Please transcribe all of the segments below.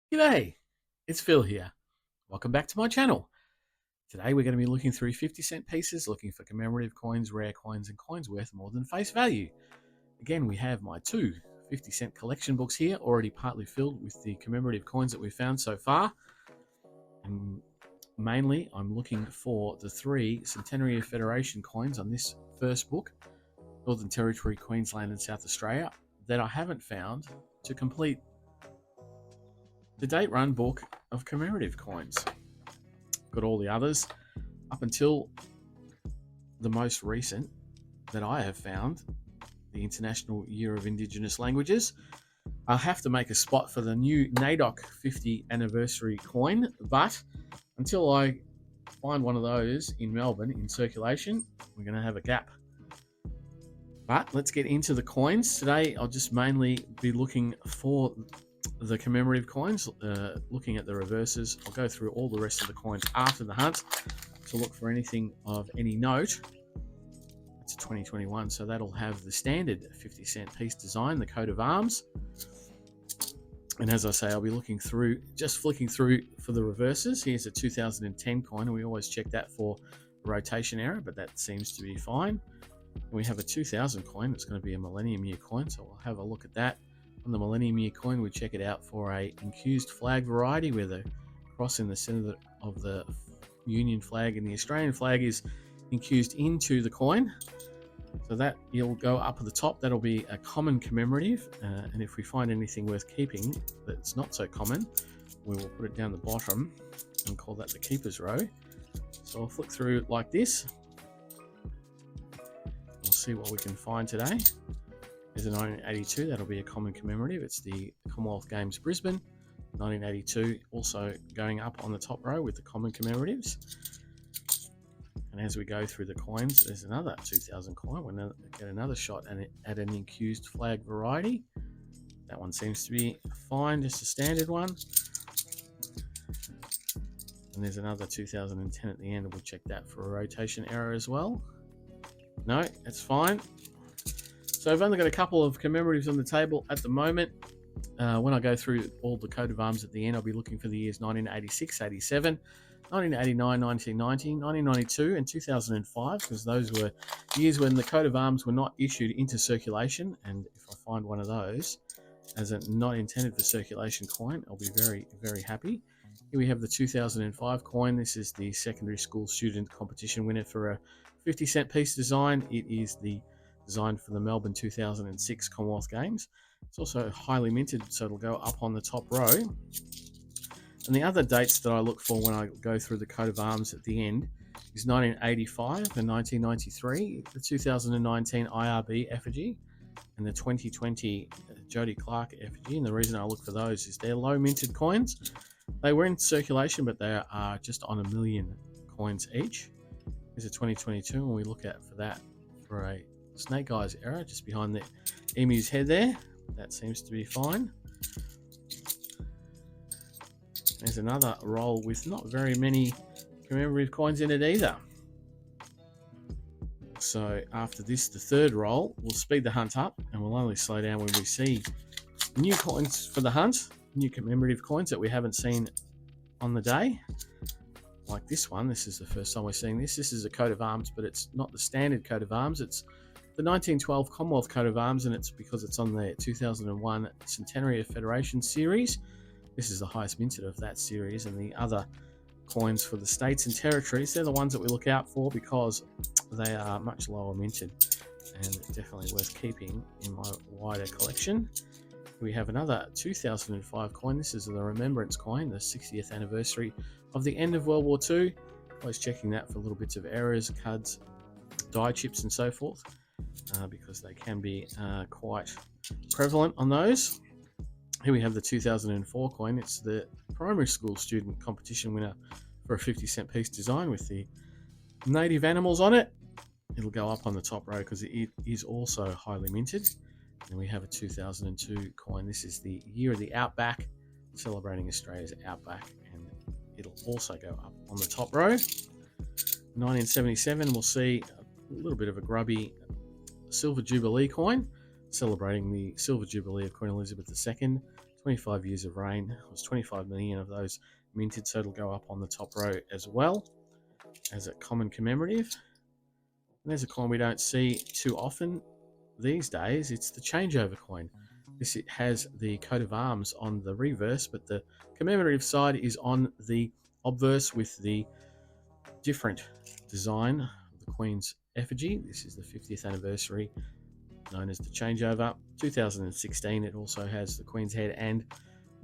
G'day, it's Phil here. Welcome back to my channel. Today we're going to be looking through 50-cent pieces, looking for commemorative coins, rare coins, and coins worth more than face value. Again, we have my two 50-cent collection books here, already partly filled with the commemorative coins that we've found so far. And mainly, I'm looking for the three Centenary of Federation coins on this first book, Northern Territory, Queensland, and South Australia, that I haven't found to complete the date run book of commemorative coins. Got all the others up until the most recent that I have found, the International Year of Indigenous Languages. I'll have to make a spot for the new NAIDOC 50 anniversary coin, but until I find one of those in Melbourne in circulation, we're going to have a gap. But let's get into the coins. Today I'll just mainly be looking for the commemorative coins, looking at the reverses. I'll go through all the rest of the coins after the hunt to look for anything of any note. It's a 2021, so that'll have the standard 50-cent piece design, the coat of arms. And as I say, I'll be looking through, just flicking through for the reverses. Here's a 2010 coin, and we always check that for a rotation error, but that seems to be fine. And we have a 2000 coin. It's going to be a Millennium Year coin, so we'll have a look at that. On the Millennium Year coin, we check it out for a incused flag variety, where the cross in the center of the Union flag and the Australian flag is incused into the coin. So that you'll go up at the top. That'll be a common commemorative, and if we find anything worth keeping that's not so common, we will put it down the bottom and call that the keepers row. So I'll flick through like this. We'll see what we can find today. There's a 1982, that'll be a common commemorative. It's the Commonwealth Games Brisbane, 1982, also going up on the top row with the common commemoratives. And as we go through the coins, there's another 2000 coin. We'll get another shot at an incused flag variety. That one seems to be fine, just a standard one. And there's another 2010 at the end, and we'll check that for a rotation error as well. No, that's fine. So I've only got a couple of commemoratives on the table at the moment. When I go through all the coat of arms at the end, I'll be looking for the years 1986, 87, 1989, 1990, 1992, and 2005, because those were years when the coat of arms were not issued into circulation. And if I find one of those as a not intended for circulation coin, I'll be very, very happy. Here we have the 2005 coin. This is the secondary school student competition winner for a 50-cent piece design. It is the design for the Melbourne 2006 Commonwealth Games. It's also highly minted, so it'll go up on the top row. And the other dates that I look for when I go through the coat of arms at the end is 1985 and 1993, the 2019 IRB effigy, and the 2020 Jodie Clark effigy. And the reason I look for those is they're low minted coins. They were in circulation, but they are just on 1 million coins each. There's a 2022, and we look at for that for a snake eyes error just behind the emu's head there. That seems to be fine. There's another roll with not very many commemorative coins in it either. So after this, the third roll, we'll speed the hunt up, and we'll only slow down when we see new coins for the hunt, new commemorative coins that we haven't seen on the day. Like this one, this is the first time we're seeing this. This is a coat of arms, but it's not the standard coat of arms. It's the 1912 Commonwealth coat of arms, and it's because it's on the 2001 Centenary of Federation series. This is the highest minted of that series, and the other coins for the states and territories, they're the ones that we look out for because they are much lower minted and definitely worth keeping in my wider collection. We have another 2005 coin. This is the Remembrance coin, the 60th anniversary of the end of World War II. Always checking that for little bits of errors, cuds, die chips, and so forth, because they can be quite prevalent on those. Here we have the 2004 coin. It's the primary school student competition winner for a 50-cent piece design with the native animals on it. It'll go up on the top row because it is also highly minted. And we have a 2002 coin. This is the year of the Outback, celebrating Australia's Outback, and it'll also go up on the top row. 1977, we'll see a little bit of a grubby Silver Jubilee coin, celebrating the Silver Jubilee of Queen Elizabeth II. 25 years of reign. It was 25 million of those minted, so it'll go up on the top row as well as a common commemorative. And there's a coin we don't see too often these days. It's the changeover coin. This it has the coat of arms on the reverse, but the commemorative side is on the obverse with the different design of the Queen's effigy. This is the 50th anniversary, known as the changeover. 2016, it also has the Queen's head and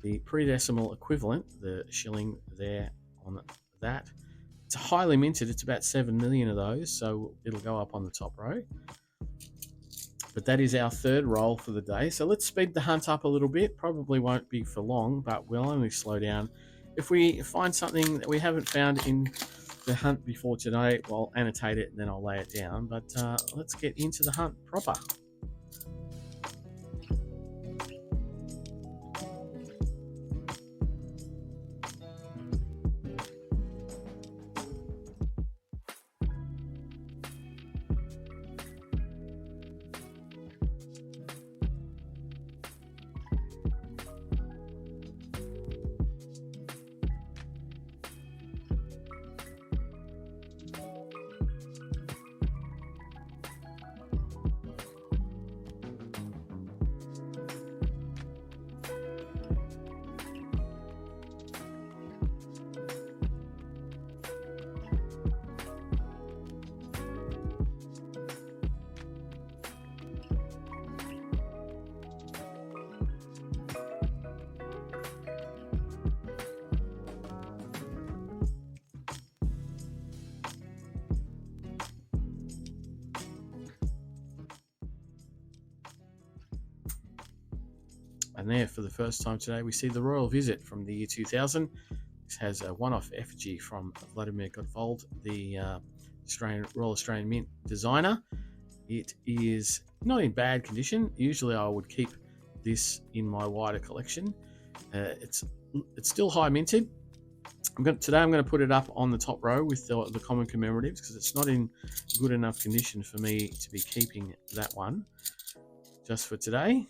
the pre-decimal equivalent, the shilling there on that. It's highly minted. It's about 7 million of those, so it'll go up on the top row. But that is our third roll for the day. So let's speed the hunt up a little bit. Probably won't be for long, but we'll only slow down. If we find something that we haven't found in the hunt before today, well, I'll annotate it and then I'll lay it down. But let's get into the hunt proper. And there, for the first time today, we see the Royal Visit from the year 2000. This has a one-off effigy from Vladimir Gottwald, the Royal Australian Mint designer. It is not in bad condition. Usually I would keep this in my wider collection. It's still high minted. Today I'm going to put it up on the top row with the common commemoratives because it's not in good enough condition for me to be keeping that one just for today.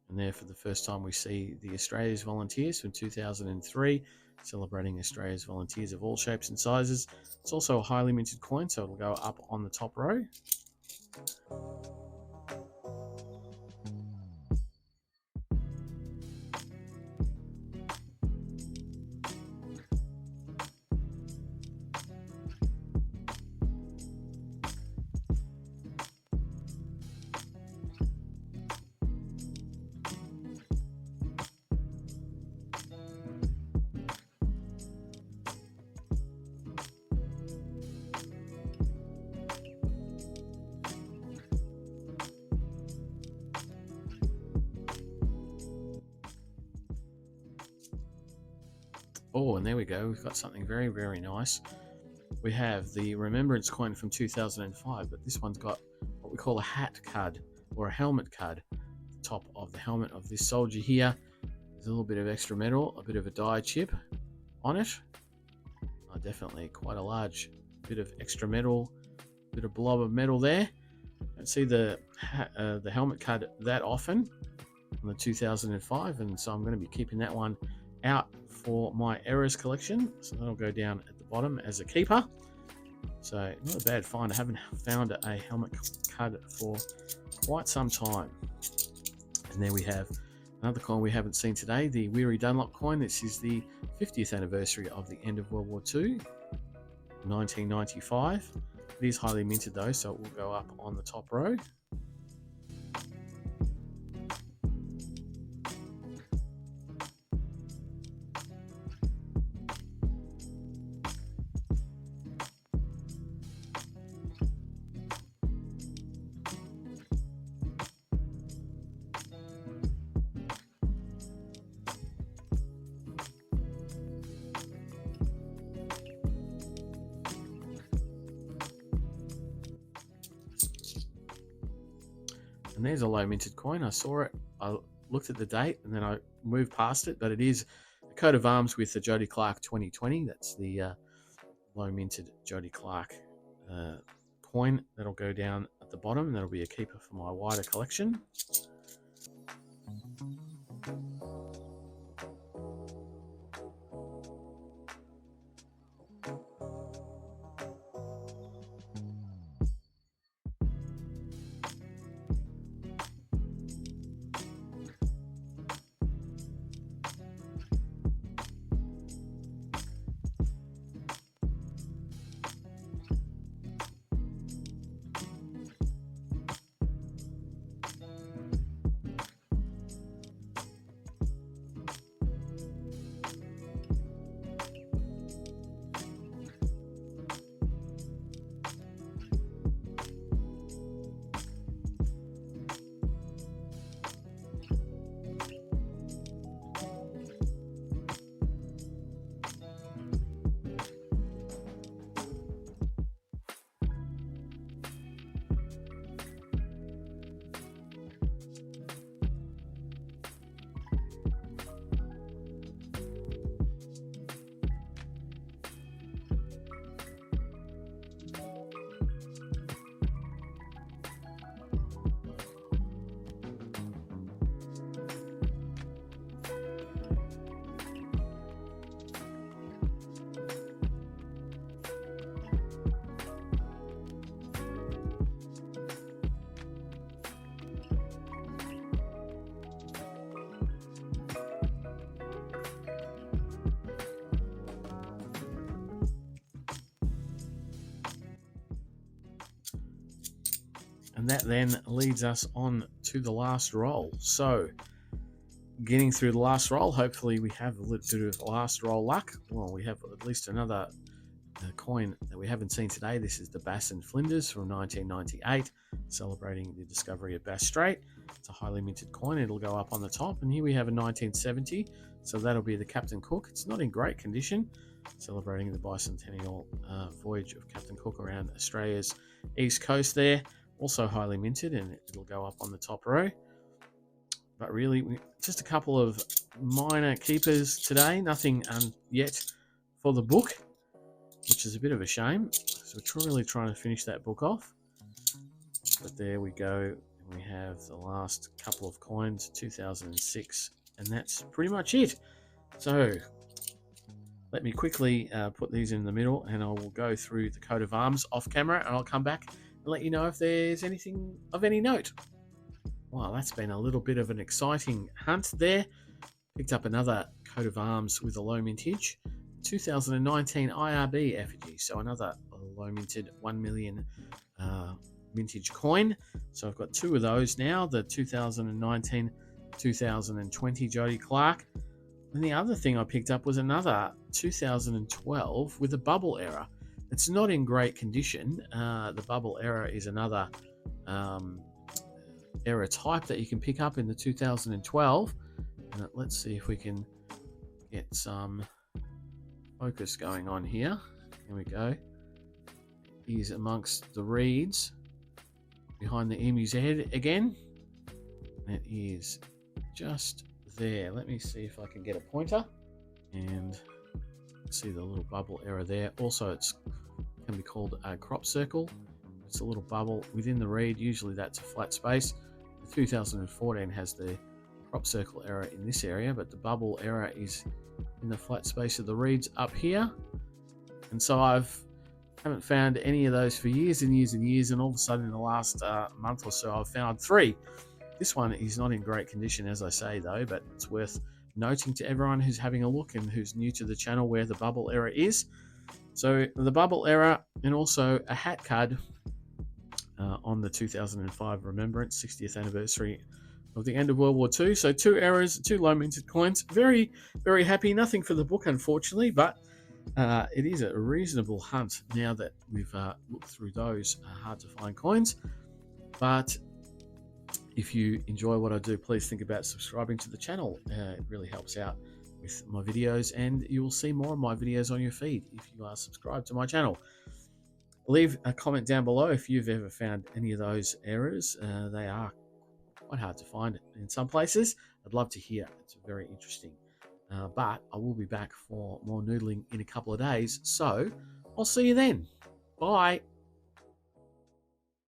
And there, for the first time, we see the Australia's Volunteers from 2003, celebrating Australia's volunteers of all shapes and sizes. It's also a highly minted coin, so it'll go up on the top row. Oh, and there we go. We've got something very, very nice. We have the Remembrance coin from 2005, but this one's got what we call a hat card or a helmet card. The top of the helmet of this soldier here. There's a little bit of extra metal, a bit of a die chip on it. Definitely quite a large bit of extra metal, bit of blob of metal there. Don't see the helmet card that often on the 2005, and so I'm going to be keeping that one out for my errors collection. So that'll go down at the bottom as a keeper. So not a bad find. I haven't found a helmet card for quite some time. And there we have another coin we haven't seen today, the Weary Dunlop coin. This is the 50th anniversary of the end of World War II, 1995. It is highly minted though, so it will go up on the top row. And there's a low minted coin. I saw it, I looked at the date, and then I moved past it, but it is a coat of arms with the Jody Clark 2020. That's the low minted Jody Clark coin. That'll go down at the bottom. That'll be a keeper for my wider collection. And that then leads us on to the last roll. So getting through the last roll, hopefully we have a little bit of last roll luck. Well, we have at least another coin that we haven't seen today. This is the Bass and Flinders from 1998, celebrating the discovery of Bass Strait. It's a highly minted coin. It'll go up on the top. And here we have a 1970, so that'll be the Captain Cook. It's not in great condition, celebrating the bicentennial voyage of Captain Cook around Australia's east coast there. Also highly minted, and it'll go up on the top row. But really, just a couple of minor keepers today. Nothing yet for the book, which is a bit of a shame, because we're really trying to finish that book off. But there we go. We have the last couple of coins, 2006, and that's pretty much it. So let me quickly put these in the middle, and I will go through the coat of arms off camera, and I'll come back and let you know if there's anything of any note. Wow, that's been a little bit of an exciting hunt there. Picked up another coat of arms with a low mintage, 2019 IRB effigy, so another low minted 1 million vintage coin. So I've got two of those now, the 2019 2020 Jody Clark. And the other thing I picked up was another 2012 with a bubble error. It's not in great condition. The bubble error is another error type that you can pick up in the 2012. And let's see if we can get some focus going on here. Here we go. He's amongst the reeds behind the emu's head again. It is just there. Let me see if I can get a pointer and see the little bubble error there. Also, it can be called a crop circle. It's a little bubble within the reed. Usually that's a flat space. The 2014 has the crop circle error in this area, but the bubble error is in the flat space of the reeds up here. And so haven't found any of those for years and years and years, and all of a sudden in the last month or so I've found three. This one is not in great condition, as I say, though, but it's worth noting to everyone who's having a look and who's new to the channel where the bubble error is. So the bubble error, and also a hat card on the 2005 Remembrance 60th anniversary of the end of World War II. So two errors, two low minted coins. Very, very happy. Nothing for the book, unfortunately, but it is a reasonable hunt now that we've looked through those hard to find coins. But if you enjoy what I do, please think about subscribing to the channel. It really helps out with my videos, and you will see more of my videos on your feed if you are subscribed to my channel. Leave a comment down below if you've ever found any of those errors. They are quite hard to find in some places. I'd love to hear. It's very interesting. But I will be back for more noodling in a couple of days, so I'll see you then. Bye.